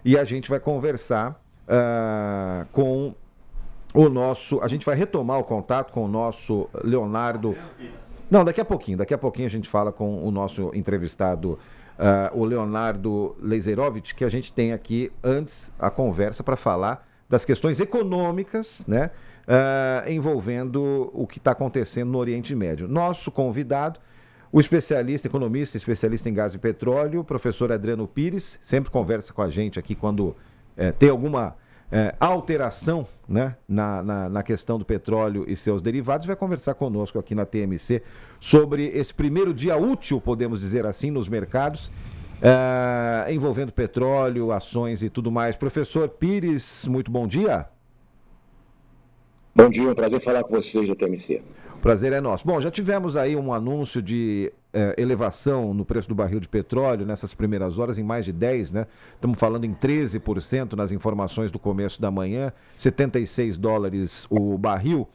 e a gente vai conversar com o nosso... A gente vai retomar o contato com o nosso Leonardo... Não, daqui a pouquinho a gente fala com o nosso entrevistado, o Leonardo Leiserovich, que a gente tem aqui antes a conversa para falar das questões econômicas, né, envolvendo o que está acontecendo no Oriente Médio. Nosso convidado, o economista, especialista em gás e petróleo, professor Adriano Pires, sempre conversa com a gente aqui quando tem alguma alteração, né, na questão do petróleo e seus derivados, vai conversar conosco aqui na TMC sobre esse primeiro dia útil, podemos dizer assim, nos mercados, envolvendo petróleo, ações e tudo mais. Professor Pires, muito bom dia. Bom dia, é um prazer falar com vocês da TMC. O prazer é nosso. Bom, já tivemos aí um anúncio de elevação no preço do barril de petróleo nessas primeiras horas, em mais de 10%, né? Estamos falando em 13% nas informações do começo da manhã, $76 o barril.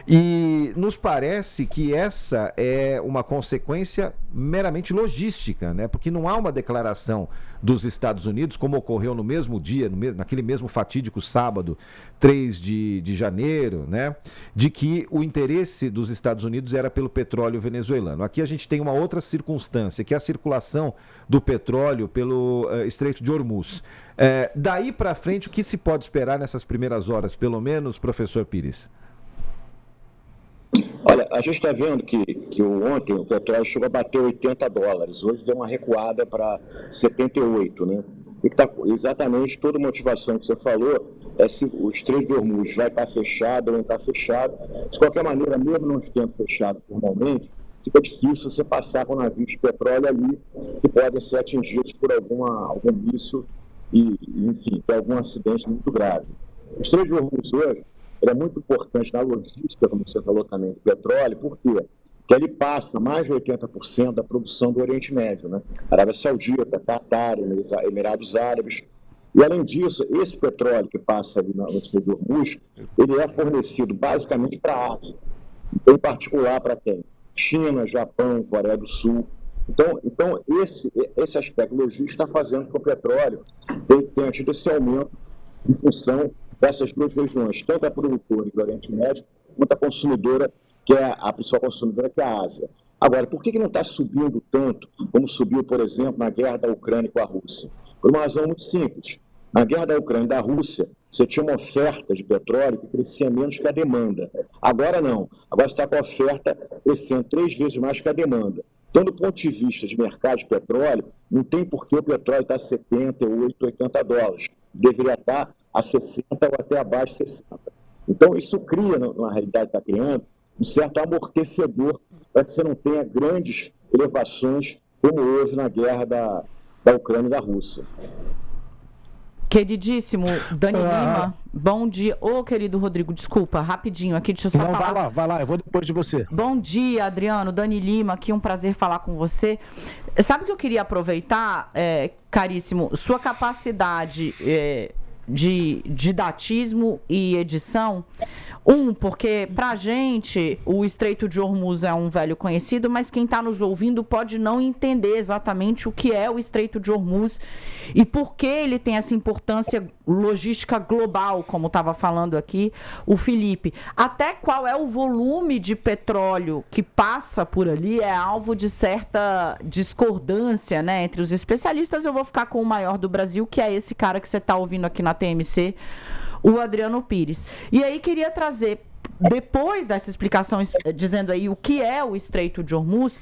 E nos parece que essa é uma consequência meramente logística, né? Porque não há uma declaração dos Estados Unidos, como ocorreu no mesmo dia, naquele mesmo fatídico sábado, 3 de janeiro, né? De que o interesse dos Estados Unidos era pelo petróleo venezuelano. Aqui a gente tem uma outra circunstância, que é a circulação do petróleo pelo Estreito de Hormuz. Daí para frente, o que se pode esperar nessas primeiras horas, pelo menos, professor Pires? Olha, a gente está vendo que ontem o petróleo chegou a bater $80, hoje deu uma recuada para 78, né? E que tá exatamente toda a motivação que você falou é se o Estreito de Hormuz vai estar fechado ou não está fechado. De qualquer maneira, mesmo não estando fechado formalmente, fica difícil você passar com navios de petróleo ali que podem ser atingidos por algum míssil e, enfim, ter algum acidente muito grave. O Estreito de Hormuz hoje é muito importante na logística, como você falou também, do petróleo. Por quê? Porque ele passa mais de 80% da produção do Oriente Médio, né? Arábia Saudita, Catar, Emirados Árabes. E, além disso, esse petróleo que passa ali no Estreito de Hormuz, ele é fornecido basicamente para a Ásia. Em particular para quem? China, Japão, Coreia do Sul. Então esse aspecto logístico está fazendo com que o petróleo tenha tido esse aumento em função dessas duas regiões, tanto a produtora do Oriente Médio, quanto a consumidora, que é a principal consumidora, que é a Ásia. Agora, por que não está subindo tanto como subiu, por exemplo, na guerra da Ucrânia com a Rússia? Por uma razão muito simples. Na guerra da Ucrânia e da Rússia, você tinha uma oferta de petróleo que crescia menos que a demanda. Agora não. Agora você está com a oferta crescendo 3 vezes mais que a demanda. Então, do ponto de vista de mercado de petróleo, não tem por que o petróleo estar a $78, $80. Deveria estar a 60 ou até abaixo de 60. Então, isso cria, na realidade está criando, um certo amortecedor para que você não tenha grandes elevações como houve na guerra da Ucrânia e da Rússia. Queridíssimo Dani Lima, bom dia. Querido Rodrigo, desculpa, rapidinho aqui, deixa eu só falar. Não, vai lá, eu vou depois de você. Bom dia, Adriano, Dani Lima, aqui um prazer falar com você. Sabe o que eu queria aproveitar, caríssimo, sua capacidade de didatismo e edição. Porque pra gente o Estreito de Hormuz é um velho conhecido, mas quem está nos ouvindo pode não entender exatamente o que é o Estreito de Hormuz e por que ele tem essa importância logística global, como estava falando aqui o Felipe. Até qual é o volume de petróleo que passa por ali é alvo de certa discordância, né, entre os especialistas. Eu vou ficar com o maior do Brasil, que é esse cara que você está ouvindo aqui na TMC, o Adriano Pires. E aí queria trazer, depois dessa explicação, dizendo aí o que é o Estreito de Hormuz,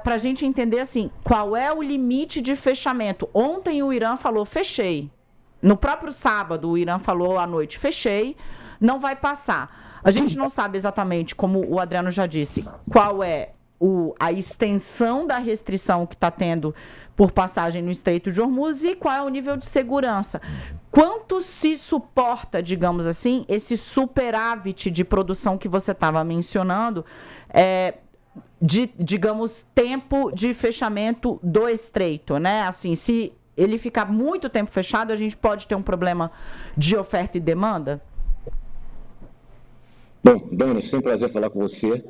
para a gente entender assim, qual é o limite de fechamento. Ontem o Irã falou, fechei. No próprio sábado, o Irã falou à noite, fechei, não vai passar. A gente não sabe exatamente, como o Adriano já disse, qual é a extensão da restrição que está tendo por passagem no Estreito de Hormuz e qual é o nível de segurança. Quanto se suporta, digamos assim, esse superávit de produção que você estava mencionando, digamos, tempo de fechamento do Estreito, né? Assim, se ele ficar muito tempo fechado, a gente pode ter um problema de oferta e demanda? Bom, Dani, sempre um prazer falar com você.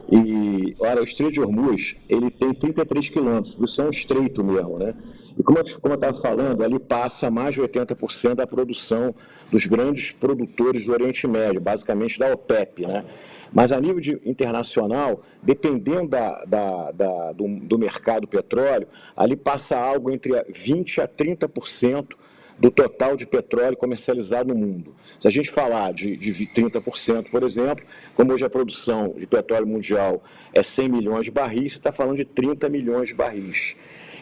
E, olha, o Estreito de Hormuz, ele tem 33 quilômetros, isso é um estreito mesmo, né? E como eu estava falando, ali passa mais de 80% da produção dos grandes produtores do Oriente Médio, basicamente da OPEP, né? Mas a nível internacional, dependendo do mercado petróleo, ali passa algo entre 20% a 30% do total de petróleo comercializado no mundo. Se a gente falar de 30%, por exemplo, como hoje a produção de petróleo mundial é 100 milhões de barris, você está falando de 30 milhões de barris.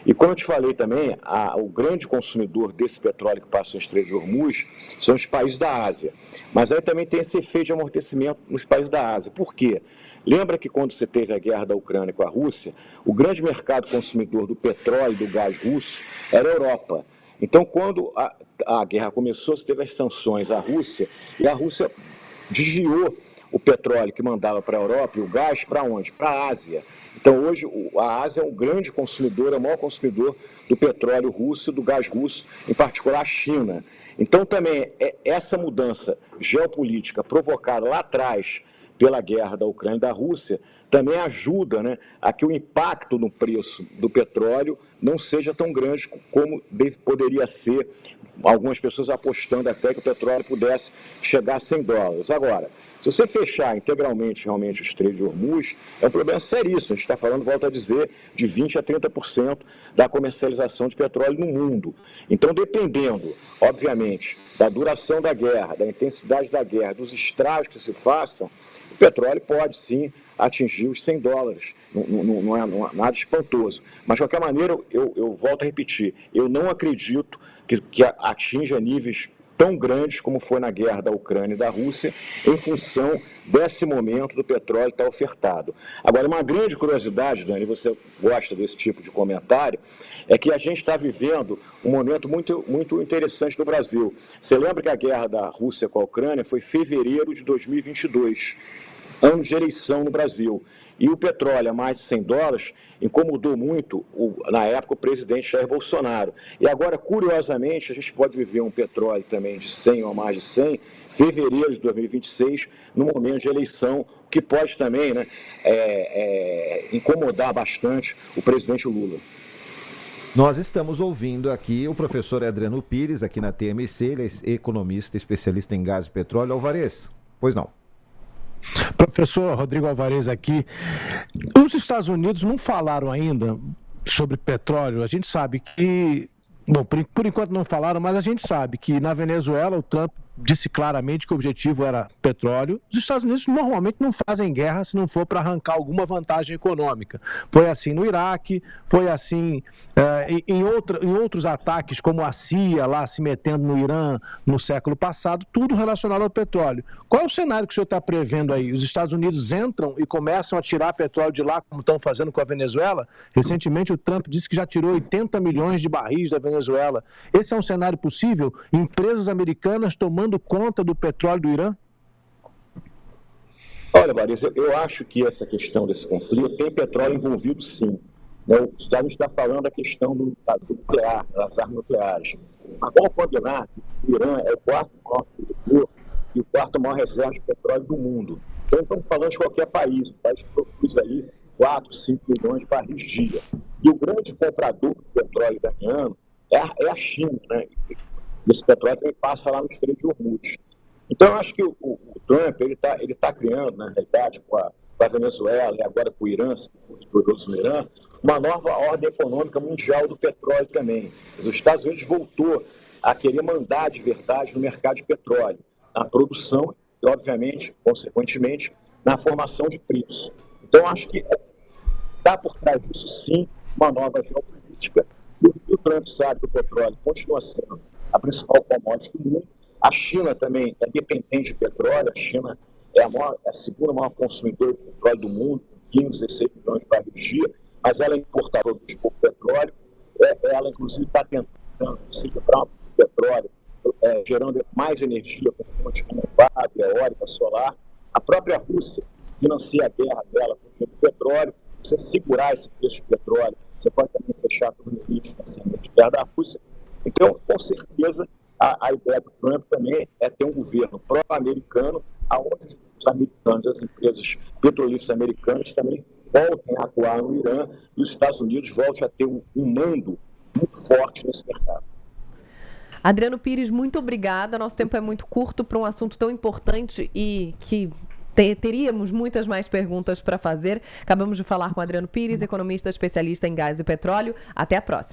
E como eu te falei também, o grande consumidor desse petróleo que passa no Estreito de Hormuz são os países da Ásia. Mas aí também tem esse efeito de amortecimento nos países da Ásia. Por quê? Lembra que quando você teve a guerra da Ucrânia com a Rússia, o grande mercado consumidor do petróleo e do gás russo era a Europa. Então, quando a guerra começou, você teve as sanções à Rússia, e a Rússia desviou o petróleo que mandava para a Europa e o gás para onde? Para a Ásia. Então, hoje, a Ásia é um grande consumidor, é o maior consumidor do petróleo russo e do gás russo, em particular a China. Então, também, essa mudança geopolítica provocada lá atrás pela guerra da Ucrânia e da Rússia, também ajuda, né, a que o impacto no preço do petróleo não seja tão grande como poderia ser, algumas pessoas apostando até que o petróleo pudesse chegar a $100. Agora, se você fechar integralmente realmente o Estreito de Hormuz, é um problema seríssimo. A gente está falando, volto a dizer, de 20% a 30% da comercialização de petróleo no mundo. Então, dependendo, obviamente, da duração da guerra, da intensidade da guerra, dos estragos que se façam, o petróleo pode sim atingir os $100. Não é nada espantoso. Mas, de qualquer maneira, eu volto a repetir, eu não acredito que atinja níveis tão grandes como foi na guerra da Ucrânia e da Rússia, em função desse momento do petróleo estar ofertado. Agora, uma grande curiosidade, Dani, você gosta desse tipo de comentário, é que a gente está vivendo um momento muito, muito interessante no Brasil. Você lembra que a guerra da Rússia com a Ucrânia foi em fevereiro de 2022, ano de eleição no Brasil. E o petróleo a mais de $100 incomodou muito, na época, o presidente Jair Bolsonaro. E agora, curiosamente, a gente pode viver um petróleo também de 100 ou a mais de 100, fevereiro de 2026, no momento de eleição, que pode também, né, incomodar bastante o presidente Lula. Nós estamos ouvindo aqui o professor Adriano Pires, aqui na TMC, ele é economista, especialista em gás e petróleo. Alvarez, pois não. Professor Rodrigo Alvarez aqui. Os Estados Unidos não falaram ainda sobre petróleo. A gente sabe que, bom, por enquanto não falaram, mas a gente sabe que na Venezuela o Trump disse claramente que o objetivo era petróleo. Os Estados Unidos normalmente não fazem guerra se não for para arrancar alguma vantagem econômica. Foi assim no Iraque, foi assim em outros ataques, como a CIA lá se metendo no Irã no século passado, tudo relacionado ao petróleo. Qual é o cenário que o senhor está prevendo aí? Os Estados Unidos entram e começam a tirar petróleo de lá, como estão fazendo com a Venezuela? Recentemente o Trump disse que já tirou 80 milhões de barris da Venezuela. Esse é um cenário possível? Empresas americanas tomando conta do petróleo do Irã? Olha, Variz, eu acho que essa questão desse conflito tem petróleo envolvido, sim. Os Estados Unidos está falando da questão do nuclear, das armas nucleares. Mas vamos combinar que o Irã é o quarto maior produtor e o quarto maior reserva de petróleo do mundo. Então, estamos falando de qualquer país. O país produz ali 4, 5 milhões de barris dia. E o grande comprador do petróleo iraniano é a China, né? Esse petróleo também passa lá no Estreito de Hormuz. Então, eu acho que o Trump ele tá criando, na realidade, com a Venezuela e agora com o Irã, se for vitorioso no Irã, uma nova ordem econômica mundial do petróleo também. Os Estados Unidos voltou a querer mandar de verdade no mercado de petróleo, na produção e, obviamente, consequentemente, na formação de preços. Então, acho que está por trás disso, sim, uma nova geopolítica. E o Trump sabe que o petróleo continua sendo a principal commodity do mundo. A China também é dependente de petróleo. A China é a segunda maior consumidora de petróleo do mundo, com 15, 16 milhões de barris por dia, mas ela é importadora de pouco petróleo. Ela, inclusive, está tentando se livrar de petróleo, gerando mais energia com fontes renováveis, eólica, solar. A própria Rússia financia a guerra dela com o dinheiro do petróleo. Se você segurar esse preço de petróleo, você pode também fechar todo o limite de guerra da Rússia. Então, com certeza, a ideia do Trump também é ter um governo pró-americano, onde os americanos, as empresas petrolíferas americanas também voltem a atuar no Irã e os Estados Unidos voltem a ter um mando muito forte nesse mercado. Adriano Pires, muito obrigada. Nosso tempo é muito curto para um assunto tão importante e que teríamos muitas mais perguntas para fazer. Acabamos de falar com Adriano Pires, economista especialista em gás e petróleo. Até a próxima.